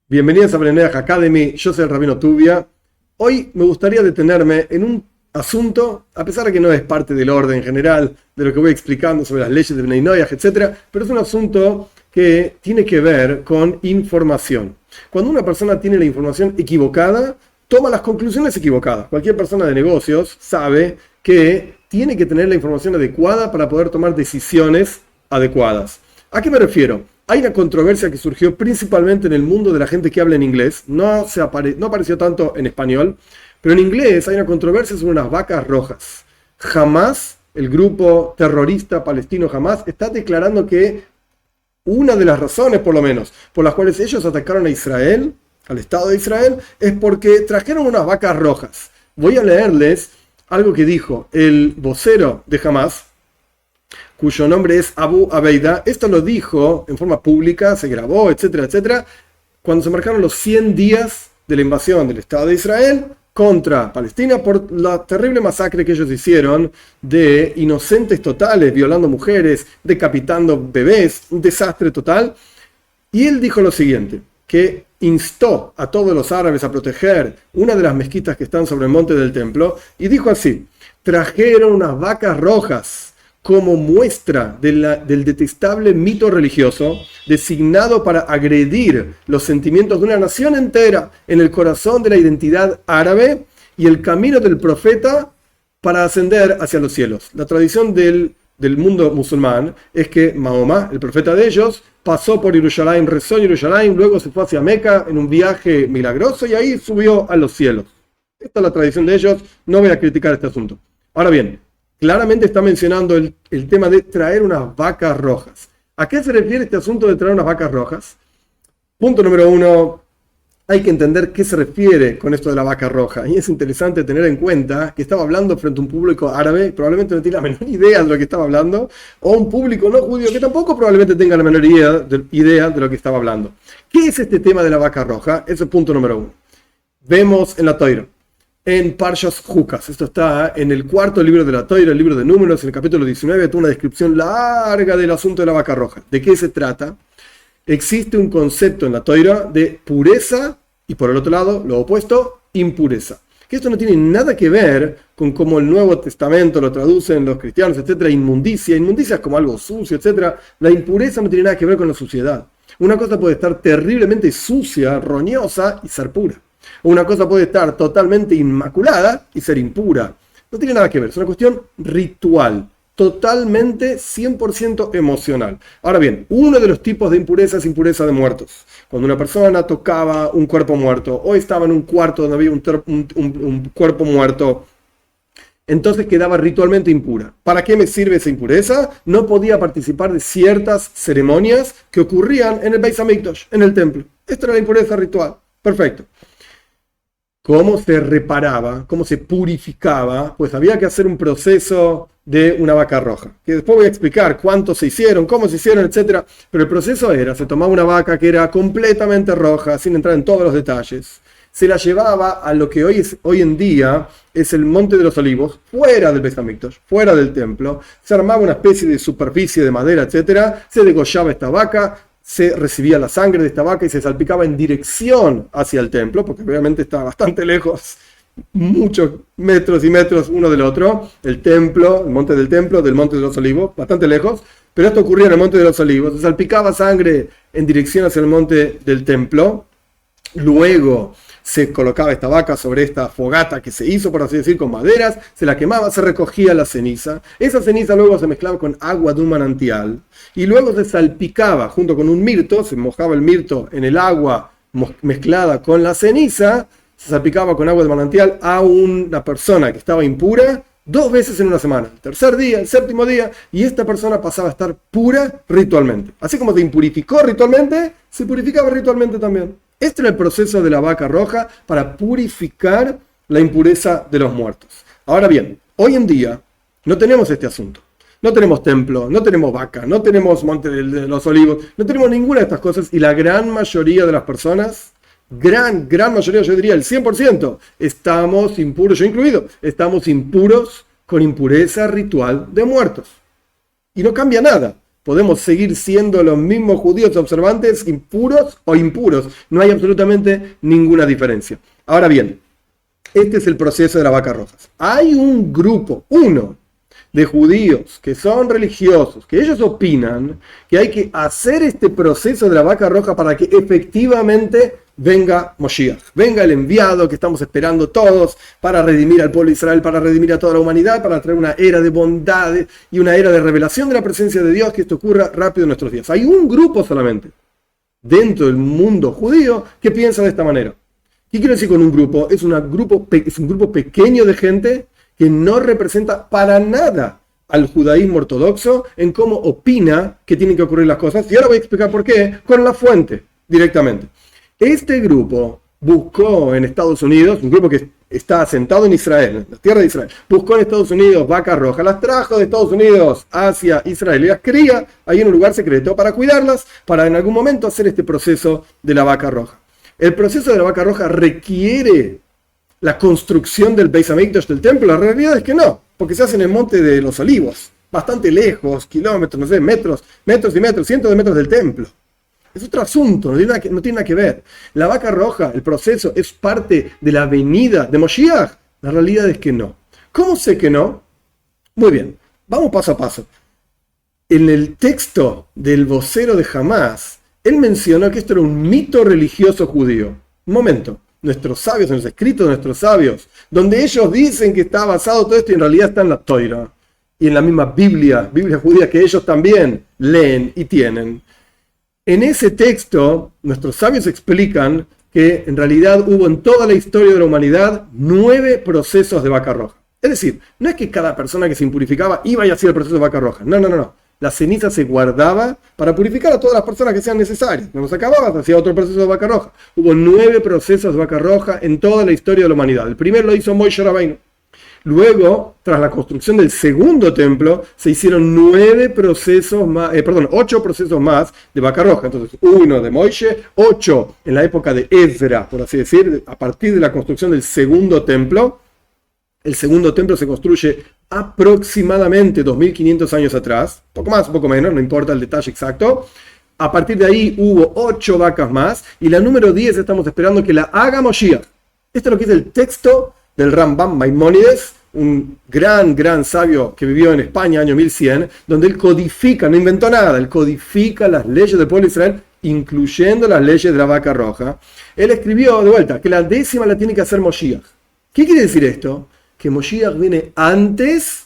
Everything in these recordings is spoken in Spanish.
Bienvenidos a Brenedaj Academy, yo soy el Rabino Tubia. Hoy me gustaría detenerme en un asunto, a pesar de que no es parte del orden general de lo que voy explicando sobre las leyes de Bnei Noach, etc., pero es un asunto que tiene que ver con información. Cuando una persona tiene la información equivocada, toma las conclusiones equivocadas. Cualquier persona de negocios sabe que tiene que tener la información adecuada para poder tomar decisiones adecuadas. ¿A qué me refiero? Hay una controversia que surgió principalmente en el mundo de la gente que habla en inglés. No apareció tanto en español, pero en inglés hay una controversia sobre unas vacas rojas. Hamás, el grupo terrorista palestino Hamás, está declarando que una de las razones, por lo menos, por las cuales ellos atacaron a Israel, al Estado de Israel, es porque trajeron unas vacas rojas. Voy a leerles algo que dijo el vocero de Hamás, cuyo nombre es Abu Abeida. Esto lo dijo en forma pública, se grabó, etcétera, etcétera, cuando se marcaron los 100 días de la invasión del Estado de Israel contra Palestina por la terrible masacre que ellos hicieron de inocentes totales, violando mujeres, decapitando bebés, un desastre total. Y él dijo lo siguiente, que instó a todos los árabes a proteger una de las mezquitas que están sobre el monte del templo, y dijo así: trajeron unas vacas rojas como muestra del detestable mito religioso designado para agredir los sentimientos de una nación entera en el corazón de la identidad árabe y el camino del profeta para ascender hacia los cielos. La tradición del mundo musulmán es que Mahoma, el profeta de ellos, pasó por Jerusalén, rezó en Jerusalén, luego se fue hacia Meca en un viaje milagroso y ahí subió a los cielos. Esta es la tradición de ellos, no voy a criticar este asunto. Ahora bien, claramente está mencionando el tema de traer unas vacas rojas. ¿A qué se refiere este asunto de traer unas vacas rojas? Punto número uno, hay que entender qué se refiere con esto de la vaca roja. Y es interesante tener en cuenta que estaba hablando frente a un público árabe, probablemente no tiene la menor idea de lo que estaba hablando, o un público no judío que tampoco probablemente tenga la menor idea de lo que estaba hablando. ¿Qué es este tema de la vaca roja? Ese es punto número uno. Vemos en la Torá, en Parshas Jukas, esto está en el cuarto libro de la Torá, el libro de Números, en el capítulo 19, toda una descripción larga del asunto de la vaca roja. ¿De qué se trata? Existe un concepto en la Torá de pureza y, por el otro lado, lo opuesto, impureza. Que esto no tiene nada que ver con cómo el Nuevo Testamento lo traducen los cristianos, etcétera, inmundicia. Inmundicia es como algo sucio, etcétera. La impureza no tiene nada que ver con la suciedad. Una cosa puede estar terriblemente sucia, roñosa y ser pura. Una cosa puede estar totalmente inmaculada y ser impura. No tiene nada que ver, es una cuestión ritual, totalmente 100% emocional. Ahora bien, uno de los tipos de impureza es impureza de muertos. Cuando una persona tocaba un cuerpo muerto o estaba en un cuarto donde había un cuerpo muerto, entonces quedaba ritualmente impura. ¿Para qué me sirve esa impureza? No podía participar de ciertas ceremonias que ocurrían en el Beis Hamikdash, en el templo. Esta era la impureza ritual. Perfecto. ¿Cómo se reparaba? ¿Cómo se purificaba? Pues había que hacer un proceso de una vaca roja, que después voy a explicar cuántos se hicieron, cómo se hicieron, etc. Pero el proceso era, se tomaba una vaca que era completamente roja, sin entrar en todos los detalles, se la llevaba a lo que hoy en día es el Monte de los Olivos, fuera del Beis Hamikdash, fuera del templo, se armaba una especie de superficie de madera, etc. Se degollaba esta vaca, se recibía la sangre de esta vaca y se salpicaba en dirección hacia el templo, porque obviamente estaba bastante lejos, muchos metros y metros uno del otro, el templo, el monte del Monte de los Olivos, bastante lejos, pero esto ocurría en el Monte de los Olivos, se salpicaba sangre en dirección hacia el monte del templo, luego se colocaba esta vaca sobre esta fogata que se hizo, por así decir, con maderas, se la quemaba, se recogía la ceniza, esa ceniza luego se mezclaba con agua de un manantial y luego se salpicaba junto con un mirto, se mojaba el mirto en el agua mezclada con la ceniza, se salpicaba con agua de manantial a una persona que estaba impura 2 veces en una semana, el tercer día, el séptimo día, y esta persona pasaba a estar pura ritualmente. Así como se impurificó ritualmente, se purificaba ritualmente también. Este era el proceso de la vaca roja para purificar la impureza de los muertos. Ahora bien, hoy en día no tenemos este asunto. No tenemos templo, no tenemos vaca, no tenemos Monte de los Olivos, no tenemos ninguna de estas cosas y la gran mayoría de las personas, gran mayoría, yo diría el 100%, estamos impuros, yo incluido, estamos impuros con impureza ritual de muertos. Y no cambia nada. Podemos seguir siendo los mismos judíos observantes, puros o impuros. No hay absolutamente ninguna diferencia. Ahora bien, este es el proceso de las vacas rojas. Hay un grupo, uno, de judíos que son religiosos, que ellos opinan que hay que hacer este proceso de la vaca roja para que efectivamente venga Moshiach, venga el enviado que estamos esperando todos para redimir al pueblo de Israel, para redimir a toda la humanidad, para traer una era de bondad y una era de revelación de la presencia de Dios, que esto ocurra rápido en nuestros días. Hay un grupo solamente dentro del mundo judío que piensa de esta manera. ¿Qué quiero decir con un grupo? Es un grupo pequeño de gente que no representa para nada al judaísmo ortodoxo en cómo opina que tienen que ocurrir las cosas. Y ahora voy a explicar por qué, con la fuente, directamente. Este grupo buscó en Estados Unidos, un grupo que está asentado en Israel, en la tierra de Israel, buscó en Estados Unidos vacas rojas, las trajo de Estados Unidos hacia Israel y las cría ahí en un lugar secreto para cuidarlas, para en algún momento hacer este proceso de la vaca roja. El proceso de la vaca roja requiere la construcción del Beis Hamikdash, del templo. La realidad es que no, porque se hace en el Monte de los Olivos, bastante lejos, kilómetros, no sé, metros y metros, cientos de metros del templo. Es otro asunto, no tiene nada que ver. La vaca roja, el proceso, es parte de la venida de Moshiach. La realidad es que no. ¿Cómo sé que no? Muy bien, vamos paso a paso. En el texto del vocero de Hamás, él mencionó que esto era un mito religioso judío. Un momento, nuestros sabios, en los escritos de nuestros sabios, donde ellos dicen que está basado todo esto y en realidad está en la Toira y en la misma Biblia judía que ellos también leen y tienen. En ese texto, nuestros sabios explican que en realidad hubo en toda la historia de la humanidad 9 procesos de vaca roja. Es decir, no es que cada persona que se impurificaba iba y hacía el proceso de vaca roja. No. La ceniza se guardaba para purificar a todas las personas que sean necesarias. Cuando se acababa, se hacía otro proceso de vaca roja. Hubo 9 procesos de vaca roja en toda la historia de la humanidad. El primero lo hizo Moshe Rabbeinu. Luego, tras la construcción del segundo templo, se hicieron 8 procesos más de vaca roja. Entonces, 1 de Moshe, 8 en la época de Ezra, por así decir, a partir de la construcción del segundo templo. El segundo templo se construye aproximadamente 2500 años atrás, poco más, poco menos, no importa el detalle exacto. A partir de ahí hubo 8 vacas más, y la número 10 estamos esperando que la haga Moshiach. Esto es lo que es el texto del Rambam Maimónides, un gran sabio que vivió en España, año 1100, donde él codifica, no inventó nada, él codifica las leyes del pueblo de Israel, incluyendo las leyes de la vaca roja. Él escribió de vuelta que la 10ª la tiene que hacer Moshiach. ¿Qué quiere decir esto? Que Moshiach viene antes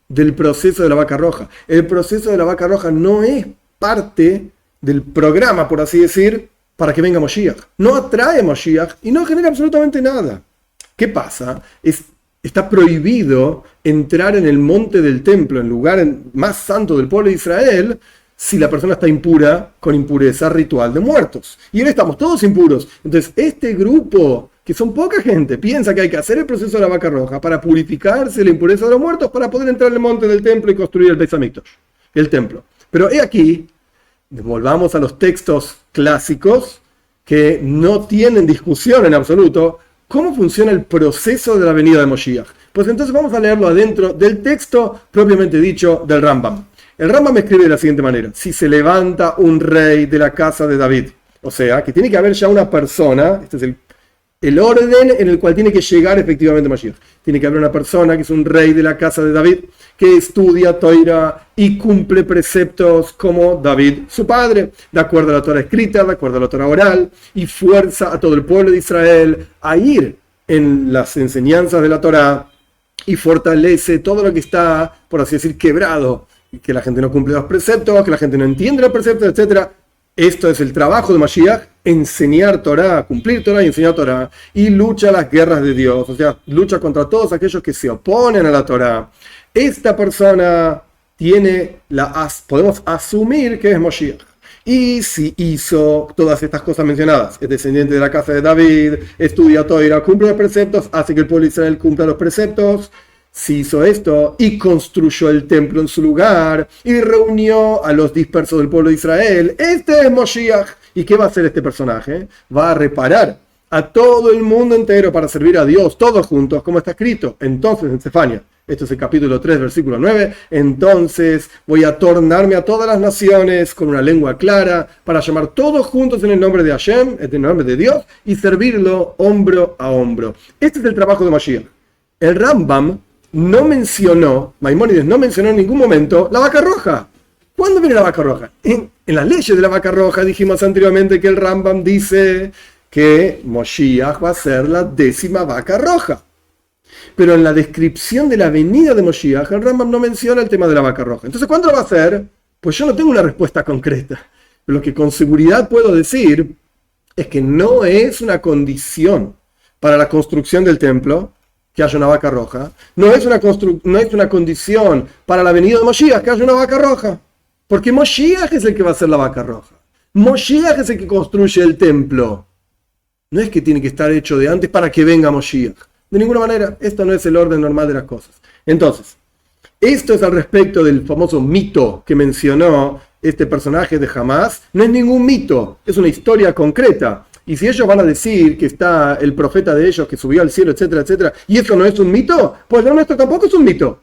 del proceso de la vaca roja. El proceso de la vaca roja no es parte del programa, por así decir, para que venga Moshiach. No atrae Moshiach y no genera absolutamente nada. ¿Qué pasa? Está prohibido entrar en el monte del templo, el lugar más santo del pueblo de Israel, si la persona está impura con impureza ritual de muertos. Y ahora estamos todos impuros. Entonces, este grupo, que son poca gente, piensa que hay que hacer el proceso de la vaca roja para purificarse la impureza de los muertos, para poder entrar en el monte del templo y construir el Beis Hamikdash, el templo. Pero he aquí, volvamos a los textos clásicos que no tienen discusión en absoluto. ¿Cómo funciona el proceso de la venida de Moshiach? Pues entonces vamos a leerlo adentro del texto propiamente dicho del Rambam. El Rambam escribe de la siguiente manera: si se levanta un rey de la casa de David, o sea, que tiene que haber ya una persona, este es el orden en el cual tiene que llegar efectivamente Mashiach. Tiene que haber una persona que es un rey de la casa de David, que estudia Torah y cumple preceptos como David, su padre, de acuerdo a la Torah escrita, de acuerdo a la Torah oral, y fuerza a todo el pueblo de Israel a ir en las enseñanzas de la Torah y fortalece todo lo que está, por así decir, quebrado, que la gente no cumple los preceptos, que la gente no entiende los preceptos, etc. Esto es el trabajo de Mashiach: enseñar Torah, cumplir Torah y enseñar Torah, y lucha las guerras de Dios, o sea, lucha contra todos aquellos que se oponen a la Torah. Esta persona podemos asumir que es Mashiach. Y si hizo todas estas cosas mencionadas, es descendiente de la casa de David, estudia Torah, cumple los preceptos, hace que el pueblo de Israel cumpla los preceptos. Si hizo esto y construyó el templo en su lugar y reunió a los dispersos del pueblo de Israel, este es Moshiach. ¿Y qué va a hacer este personaje? Va a reparar a todo el mundo entero para servir a Dios, todos juntos, como está escrito entonces en Sefania, Esto es el capítulo 3, versículo 9. Entonces voy a tornarme a todas las naciones con una lengua clara para llamar todos juntos en el nombre de Hashem, en el nombre de Dios, y servirlo hombro a hombro. Este es el trabajo de Mashiach. El Rambam no mencionó, Maimónides no mencionó en ningún momento la vaca roja. ¿Cuándo viene la vaca roja? En las leyes de la vaca roja dijimos anteriormente que el Rambam dice que Moshiach va a ser la 10ª vaca roja. Pero en la descripción de la venida de Moshiach, el Rambam no menciona el tema de la vaca roja. Entonces, ¿cuándo lo va a hacer? Pues yo no tengo una respuesta concreta. Lo que con seguridad puedo decir es que no es una condición para la construcción del templo que haya una vaca roja. No es una condición para la venida de Moshiach que haya una vaca roja. Porque Moshiach es el que va a ser la vaca roja. Moshiach es el que construye el templo. No es que tiene que estar hecho de antes para que venga Moshiach. De ninguna manera, esto no es el orden normal de las cosas. Entonces, esto es al respecto del famoso mito que mencionó este personaje de Hamás. No es ningún mito, es una historia concreta. Y si ellos van a decir que está el profeta de ellos que subió al cielo, etcétera, etcétera, y eso no es un mito, pues lo nuestro tampoco es un mito.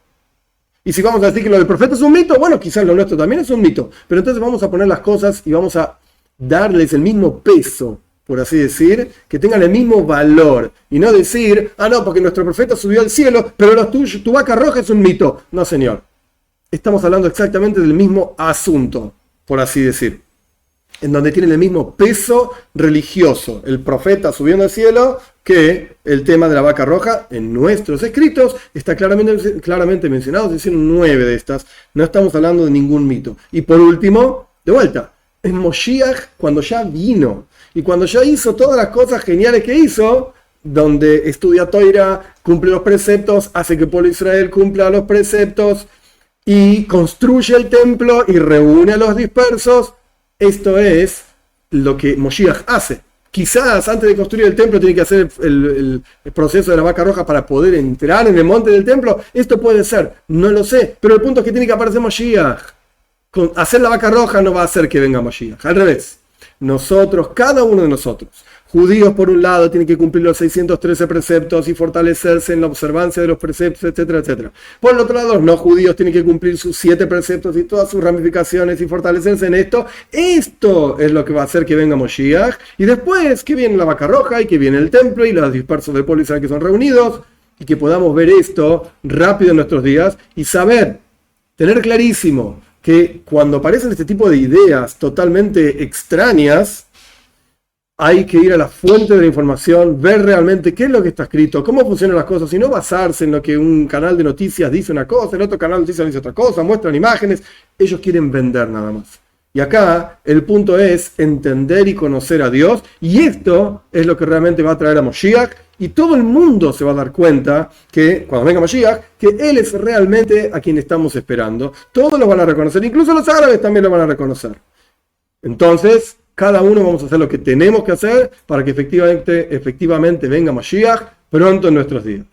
Y si vamos a decir que lo del profeta es un mito, bueno, quizás lo nuestro también es un mito. Pero entonces vamos a poner las cosas y vamos a darles el mismo peso, por así decir, que tengan el mismo valor. Y no decir, no, porque nuestro profeta subió al cielo, pero tu vaca roja es un mito. No, señor. Estamos hablando exactamente del mismo asunto, por así decir. En donde tienen el mismo peso religioso, el profeta subiendo al cielo, que el tema de la vaca roja. En nuestros escritos está claramente mencionado, es decir, 9 de estas. No estamos hablando de ningún mito. Y por último, de vuelta, en Moshiach, cuando ya vino y cuando ya hizo todas las cosas geniales que hizo, donde estudia Toira, cumple los preceptos, hace que el pueblo de Israel cumpla los preceptos y construye el templo y reúne a los dispersos. Esto es lo que Moshiach hace. Quizás antes de construir el templo tiene que hacer el proceso de la vaca roja para poder entrar en el monte del templo. Esto puede ser, no lo sé, pero el punto es que tiene que aparecer Moshiach. Hacer la vaca roja no va a hacer que venga Moshiach, al revés. Nosotros, cada uno de nosotros, judíos por un lado, tienen que cumplir los 613 preceptos y fortalecerse en la observancia de los preceptos, etcétera, etcétera. Por el otro lado, los no judíos tienen que cumplir sus 7 preceptos y todas sus ramificaciones y fortalecerse en esto. Esto es lo que va a hacer que venga Moshiach. Y después que viene la vaca roja y que viene el templo y los dispersos del pueblo de Israel que son reunidos, y que podamos ver esto rápido en nuestros días y saber, tener clarísimo que cuando aparecen este tipo de ideas totalmente extrañas, hay que ir a la fuente de la información, ver realmente qué es lo que está escrito, cómo funcionan las cosas, y no basarse en lo que un canal de noticias dice una cosa, el otro canal de noticias dice otra cosa, muestran imágenes. Ellos quieren vender nada más. Y acá el punto es entender y conocer a Dios, y esto es lo que realmente va a traer a Moshiach, y todo el mundo se va a dar cuenta que cuando venga Moshiach, que Él es realmente a quien estamos esperando. Todos lo van a reconocer, incluso los árabes también lo van a reconocer. Entonces, cada uno vamos a hacer lo que tenemos que hacer para que efectivamente venga Moshiach pronto en nuestros días.